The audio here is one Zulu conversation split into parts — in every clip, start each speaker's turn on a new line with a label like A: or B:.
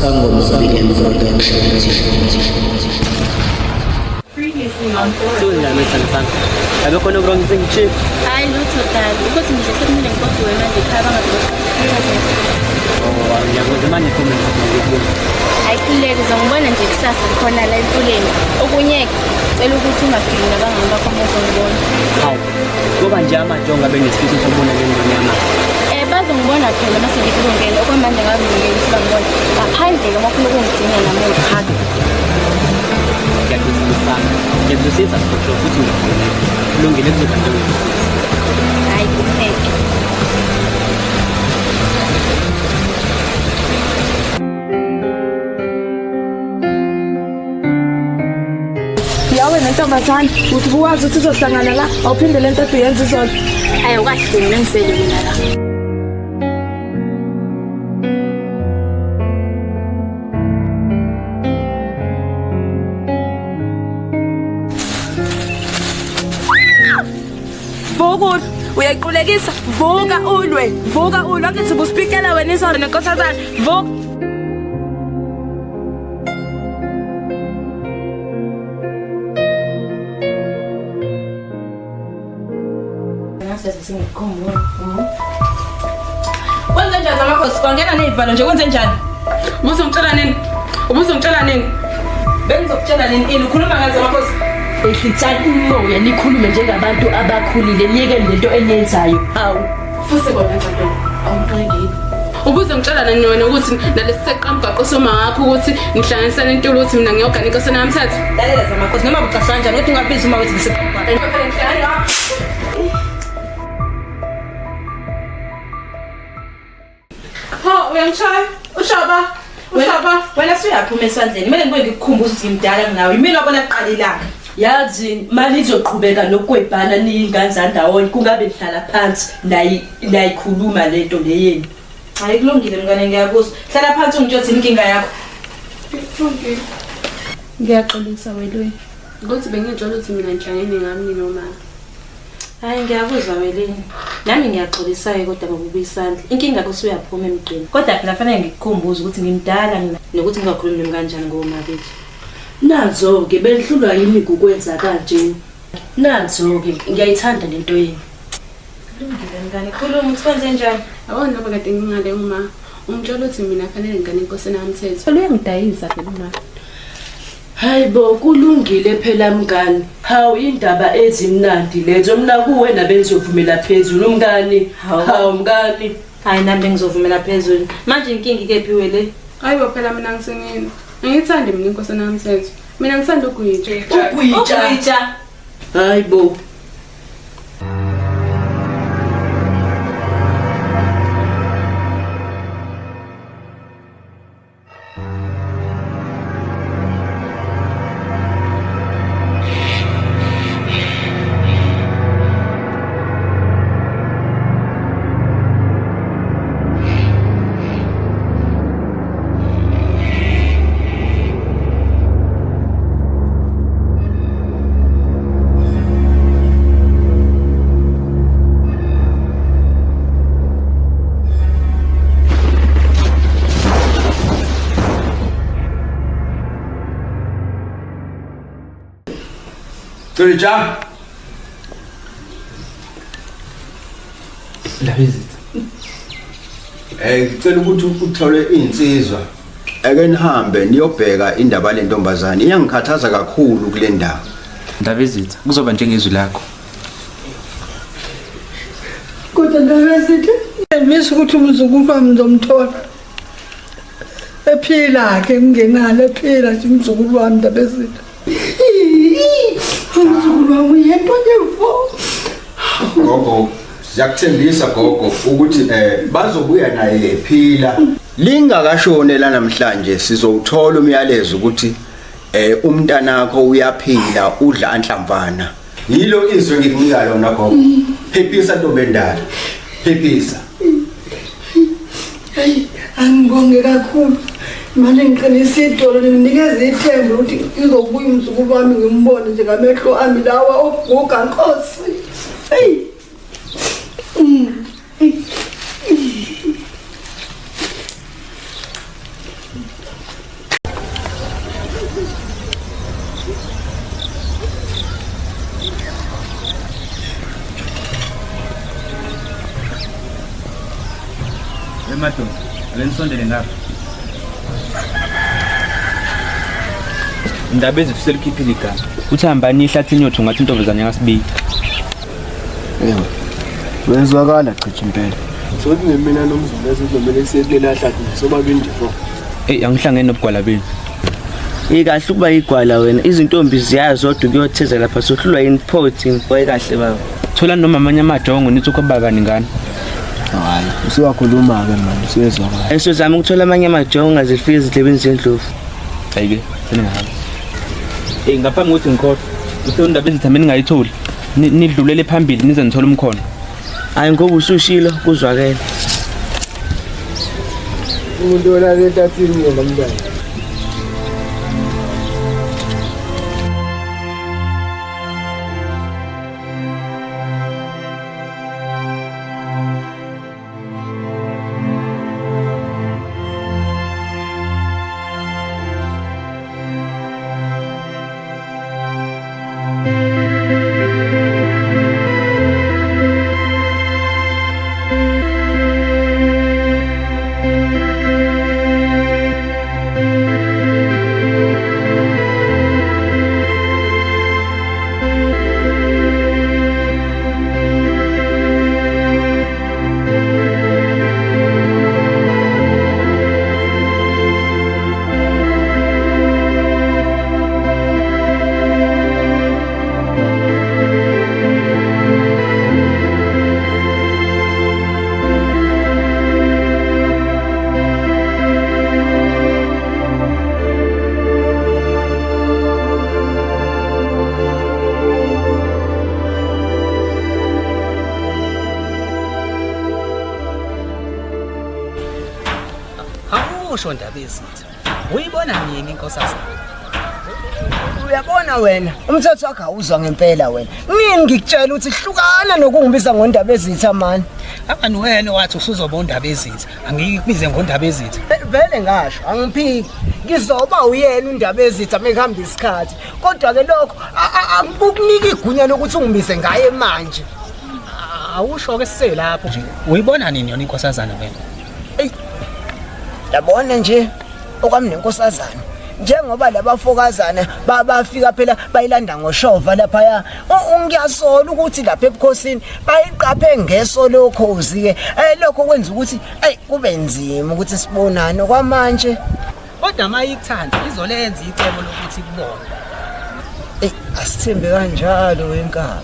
A: Sangoma Film Productions.
B: Sunjani methana sami? Abe khona wrong sengichip.
C: Hayi lutho dali ukuthi nje sekumile ngikho wena nje khaya bangathi
B: Oh, ngiyakuzwa manje khona ngikubuza.
C: ayikhuleke uzongibona nje kusasa khona la empuleni okunye cela ukuthi ungafiki nabangani bakho bazongibona
B: Hawu. Ngoba nje amajonga benesifiso sokubona ngengane yami.
C: Bazongibona phela mase ngikulungele okwamanje ngakungeke ukuthi bangibone ngaphandle ke ngakho ukungidinga namuhla
B: Cha. Ngiyakuzwisisa futhi ukuthi kulungile kuzoba nto ngiyakuzwisisa.
C: hayi kupheke
D: yawe nentombazane uthi buwazi ukuthi uzohlangana la awuphinde lento eyenza izolo
C: hayi ukahlungu nengisele mina la
D: vuka uyayiqulekisa vuka ulwe akithi buspikela wena izolo nenkosazane vuka
E: Kwenze njani amakhosi? Kwangena nezivalo nje kwenze njani? Ubuzongitshela nini? Bengizokutshela nini ini ukhuluma ngazo amakhosi?
F: Ehlitsani umoya nikhulume njengabantu abakhulile niyeke lento eniyenzayo. Hawu.
E: Futhi bona ngicela awuqengile. Ubuzongitshela nini wena ukuthi nalesi seqamgaqo soma ngakho ukuthi ngihlanganisana intolo ukuthi mina ngiyogana inkosana yamthatha? Lalela zamakhosi noma bucasa kanjani ukuthi ungabizi uma wethi ngiseqamgaqo. Ha, uyangishaya? Ushaba. Wena suyaphuma esandleni. Kumele ngibuye ngikukhumbuze ukuthi ngimdala ngawe. Yimina wabona kuqala ilanga.
F: Yazi mali izoqhubeka nokwebhana niyingane ndawonye kungabe nihlala phansi nayikhuluma lento leyeni.
E: Hayi kulungile mngane ngiyabuza. Hlala phansi ungitshothi inkinga yakho.
D: ngiyaxolisa welwe
E: Ukuthi bengitshola ukuthi mina ngihlangene ngami noma.
G: Hayi ngiyabuza weleni. Nami ngiyaxolisa kodwa ngokubuyisandla. Inkinga yakho uyaphuma emgqeni. Kodwa phela fanele ngikukhumbuze ukuthi ngimdala mina nokuthi ngingakhulumi nami kanjani ngoma bethu.
F: Nazo ke benhlulwa yini ukwenza kanje. Nazo ke ngiyayithanda lento yeni.
G: Kulungile mngane khuluma ukuthi kwenze njani?
E: Awona ngoba kade ngingale uma ungitshola ukuthi mina fanele ngane inkosana yamthetho.
D: uyangidayisa phela uma
F: Hayibo kulungile phela mngani. Hawu indaba ezimnandi lezo mina kuwena benzovumela phezulu mngani. Hawu mngani.
G: Hayi nami bengizovumela phezulu. Manje inkinga ikephi wele?
E: Hayibo phela mina ngisengini. Angithandi mina inkosana yamthetho. Mina ngithanda ukuyitsha.
F: Ukuyitsha. Hayibo.
H: Tolja. La visit. Ngicela ukuthi uthole insizwa. Ake nihambe niyobheka indaba lentombazane. Iyangikhathaza kakhulu kule ndawo.
I: Ndabezitha kuzoba njengezwi lakho.
J: Kodwa ndabezitha ngimisa ukuthi umzukulu wami ngizomthola. Ephila ke kungenalo ephila nje umzukulu wami ndabezitha. Umzukulu wami yento njevo.
H: Gogo, siyakuthembisa gogo ukuthi bazobuya naye ephila. Lingakashone la namhlanje sizowuthola umyalezo ukuthi umntanakho uyaphila udla anhlamvana. Yilo izwe ngikunika lona gogo. Phephisa Ntobendala. Phephisa.
J: Hayi, angibonge kakhulu. Manje ngiqinisa idolo nginikeza ithemba ukuthi izobuya umzukulu wami ngimbone nje ngamehlo ami lawa oguga Nkosi. Hey.
I: Emadoda, ake nisondele ngapha. Indaba ezithu selikhiphile igama. Uthi hambani ihlathini yothu ngathi intombazane yakasibiyi.
B: Yebo. Wezwakala chicha impela. Sokuthi ngemina nomzulu esinomele siyelela hlathi sobabili ndifo.
I: Angihlangene nobugwala beni.
F: Ikahle ukuba igwala wena izintombi ziyazodwa kuyotheza lapha sohlulwa import boy kahle baba.
I: Thola noma amanye amajongo nithi ukubaba ningane.
B: Hayi, usiwakhuluma ke manje siyezwakala.
F: Esizama ukuthola amanye amajongo ngazifike izidlebeni zendlovu.
I: Hayike, seningahamba. Ngaphambi kokuthi ngikhohle, uthe indaba ezithambe ningayitholi. Nidlulele phambili nize nithola umkhono.
F: Hayi ngoba usushilo kuzwakela.
B: Umuntu olala enhlathini ngomntwana. Usho indaba ezitha. Uyibona nini inkosazana?
J: Uyabona wena, umthetho wakho awuzwa ngempela wena. Ngini ngikutshela ukuthi hlukana nokungibisa ngondaba ezitha mani.
B: Abani wena wathi usuzoba undaba ezitha. Angikubize ngondaba ezitha.
J: Vele ngasho, angiphiki. Ngizoba uyena undaba ezitha mekuhamba isikhathi. Kodwa ke lokho akukunika igunya lokuthi ungibise ngaye manje.
B: Awusho ke siselapho nje. Uyibona nini yona inkosazana wena?
J: Yabona nje okwami nenkosazana njengoba labafokazana bafika phela bayilanda ngoshova lapha ya ungiyasola ukuthi lapha ebukhosini bayiqaphe ngeso lokhozi ke lokho kwenza ukuthi kube nzima ukuthi sibonane kwamanje
B: kodwa mayikuthanda izolenza icebo lokuthi kubone
J: asithembe kanjalo wenkaba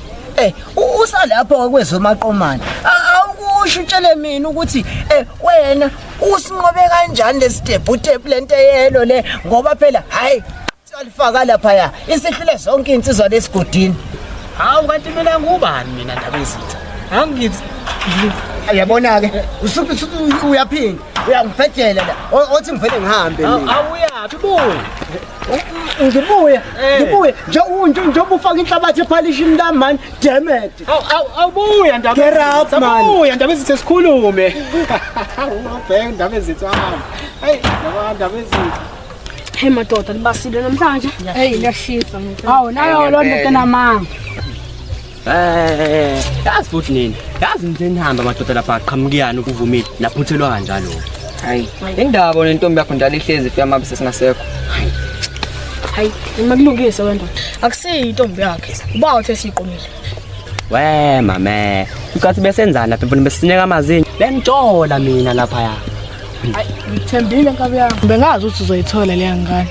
J: usalapho kwezomaqomane awukusho utshele mina ukuthi wena usinqobe kanjani lesitepu lento yelo le ngoba phela hayi salifaka lapha ya isihlule zonke insizwa lesigodini
B: hawu kanti mina ngubani mina ndaba ezitha angithi
J: ayabona ke usuku uyaphinda uyangiphetela la othi ngivele ngihambe mina
B: awuyapi buya
J: ngibuye njengoba ufaka inhlabathi epolishini la man damn it
B: awubuya ndaba
J: ezitha
B: awubuya ndaba ezitha sikhulume awubheka ndaba ezitha hey ndaba ezitha
C: Hey madoda libasile namhlanje. Hey liyashisa ngithe. Hawu nayo lo ndoda namanga.
B: Yazi futhi nini? Yazi nihamba madoda lapha aqhamukiyana ukuvumile naphuthelwa kanjalo.
K: Hayi, indaba nentombi yakho njalo ihlezi ifika mabise singasekho.
C: Hayi, imakulungise wena ndoda. Akusiyi intombi yakhe. Uba uthe siqomile.
B: We mama, ukathi besenzana lapha mfuna besisineka amazinyo. Bemtshola mina lapha ya.
C: Hayi, ngithembile nkabi yami. Bengazi ukuthi uzoyithola leya ngane.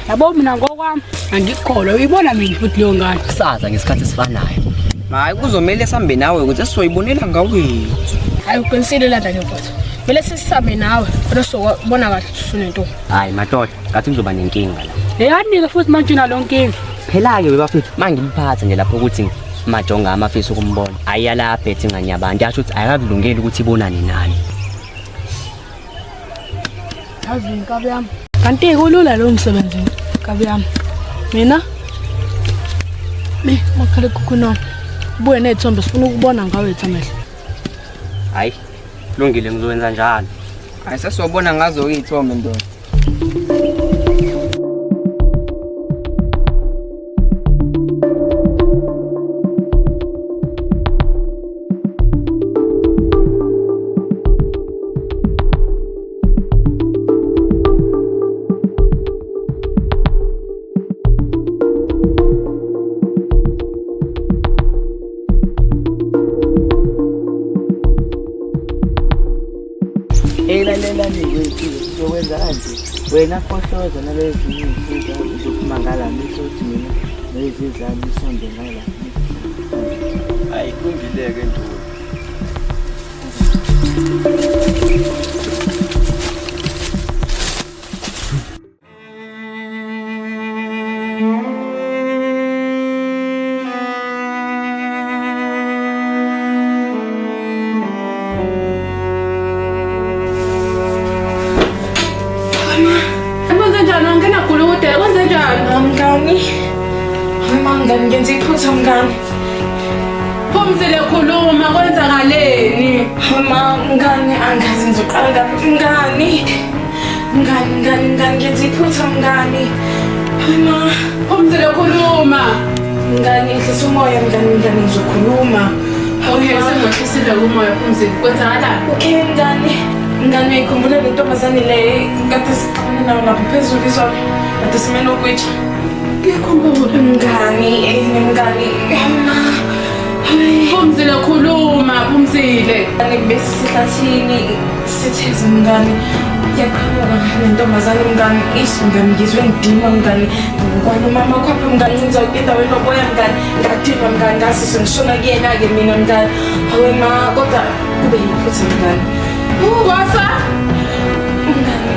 C: Yabo mina ngokwami angikholwa uyibona mina futhi leyo ngane.
B: Saza ngesikhathi esifanayo.
K: Hayi kuzomela sihambe nawe ukuthi sizoyibonela ngawethu.
C: Hayi uqinisile la ndanye mfowethu. Vele sisabe nawe kodwa sobona kahle usunento.
B: Hayi madoda, ngathi ngizoba nenkinga la.
C: Eyanike futhi manje nalo nkingi.
B: Phela ke bafethu mangiliphatha nje lapho ukuthi majonga amafisi ukumbona. Ayalapha ethi nganyabantu yasho ukuthi ayakakulungeli ukuthi ibonane nani.
C: Yazi nkabi yami. Kanti kulula lo msebenzi nkabi yami. Mina makhala kukhona. Buye nethombe sifuna ukubona ngawe ethamehlo.
B: Hayi, kulungile ngizowenza njalo.
K: Hayi sesizobona ngazo izithombe ndoda. elalelani kwempilo sizokwenza kanje wena fohloza nalezinye insizwa uzophuma ngala misothi mina nezizami isonde ngala
H: hayi kulungile-ke Ntuli.
D: Mangani ngenza iphutha mngani. Phumzile khuluma kwenzakaleni? Mangani angazi ngizoqala ngaphi mngani. Mngani ngenza iphutha mngani. Phumzile khuluma. Mngani ehlisa umoya mngani ngizokhuluma. Okay sengihlisile umoya Phumzile kwenzakalani? Okay mngani uyayikhumbula le ntombazane le kade sixabane nayo lapha phezulu izolo kade simene ukwitsha. Ngikhumbula mngani Phumzile khuluma Phumzile bese sihlathini sitheze mngani yaqhamuka nentombazane mngani mngani ngizwe ngidima mngani kwanoma khapha mngani ngizoke endaweni loboya mngani ngadima mngani ngasise ngishona kuyena-ke mina mngani hawe ma kodwa kube yiphutha mngani wasa mngani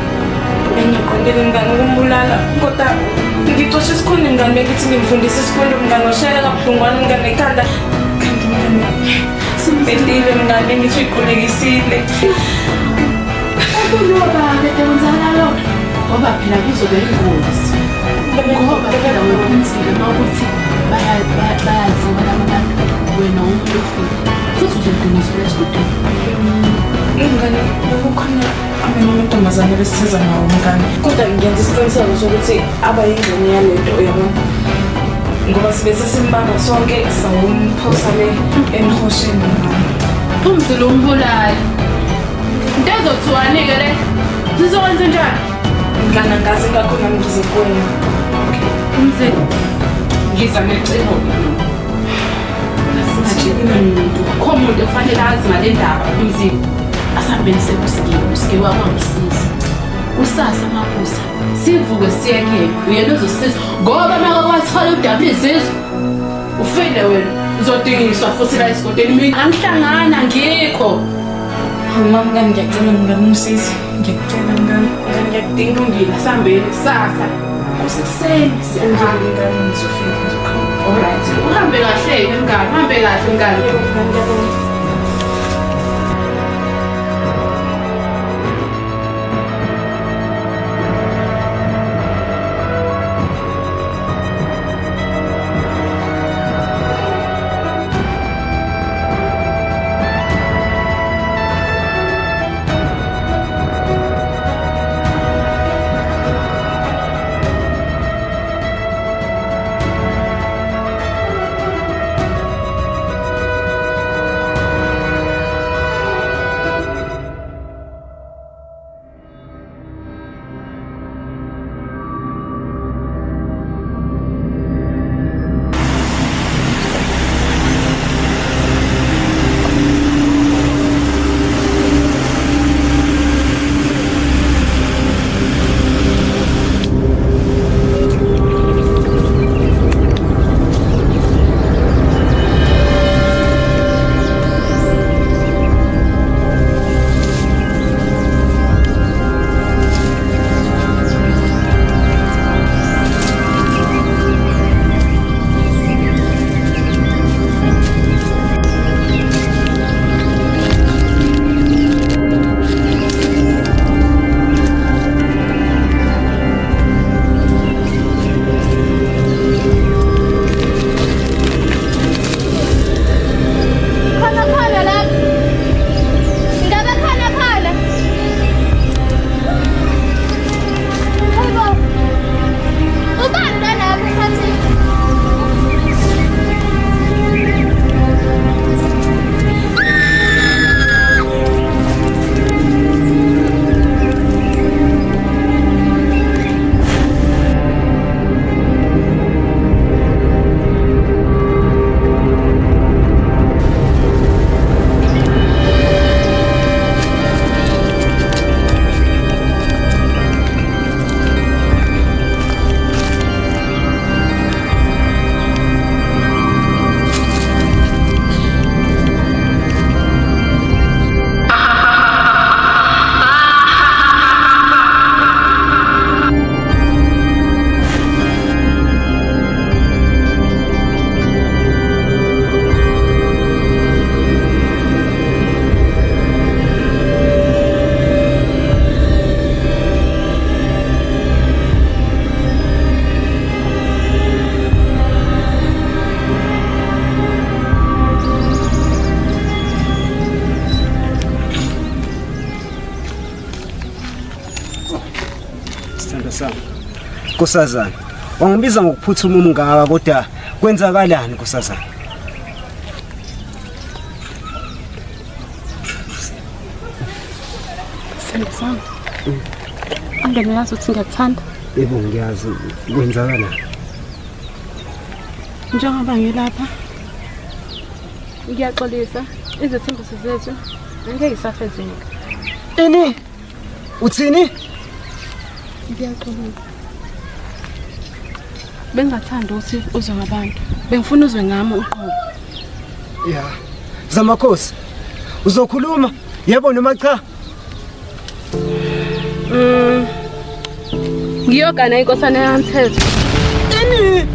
D: bengiqondile mngani ukumbulala kodwa ngicoshe isikhundla mngani bengithi ngimfundisa isikhundla mngani washayela kabuhlungwana mngani ekhanda kanti mngani simbendile mngani bengithi uyiqulekisile Ngoba phela kuzobe ingozi ngoba phela wephumzile mawukuthi bayazi abantu wena umuntu ofile futhi uzodumisela esigudini mngani kukhona amanye amantombazane besithiza nawo mngani kodwa ngiyenza isiqiniseko sokuthi abayingxenye yalento yabona ngoba sibe sesimbamba sonke sawumphosane emhosheni mngani Phumzile umbulali into ezothiwa-ke le sizokwenza njani mngani angazi ngakho nami ngize kuwena Phumzile ngiza necebo kho umuntu kufanele azi ngale ndaba Phumzile asihambeni usike wakwangisiza usasa mabusa sivuke siye kuyena uyena uzosisiza ngoba makawathola udaba izizwe ufile wena uzodingiswa futhi la esigodini mina angihlangana ngikho mama mngani ngiyacela mngani umsizi ngiyacela mngani ngiyakudinga ungila sihambeni kusasa kusekuseni siyahamba mngani ngizofika ngizokhamba alright uhambe kahle mngani uhambe kahle mngani
J: sami. Nkosazana, wangibiza ngokuphuthuma umngaka kodwa kwenzakalani nkosazana?
C: Sengizama. Angeke yazi ukuthi ngiyakuthanda.
J: Yebo ngiyazi kwenzakalani.
C: Njengoba ngilapha. Ngiyaxolisa izithembiso zethu angeke isafezeka.
J: Ini? Uthini?
C: Ngiyaxolisa. Bengathanda ukuthi uzwe ngabantu. Bengifuna uzwe ngami uqobo.
J: Ya. Zamakhosi. Uzokhuluma? Yebo noma cha?
C: Ngiyogana inkosana yamthetho.
J: Ini?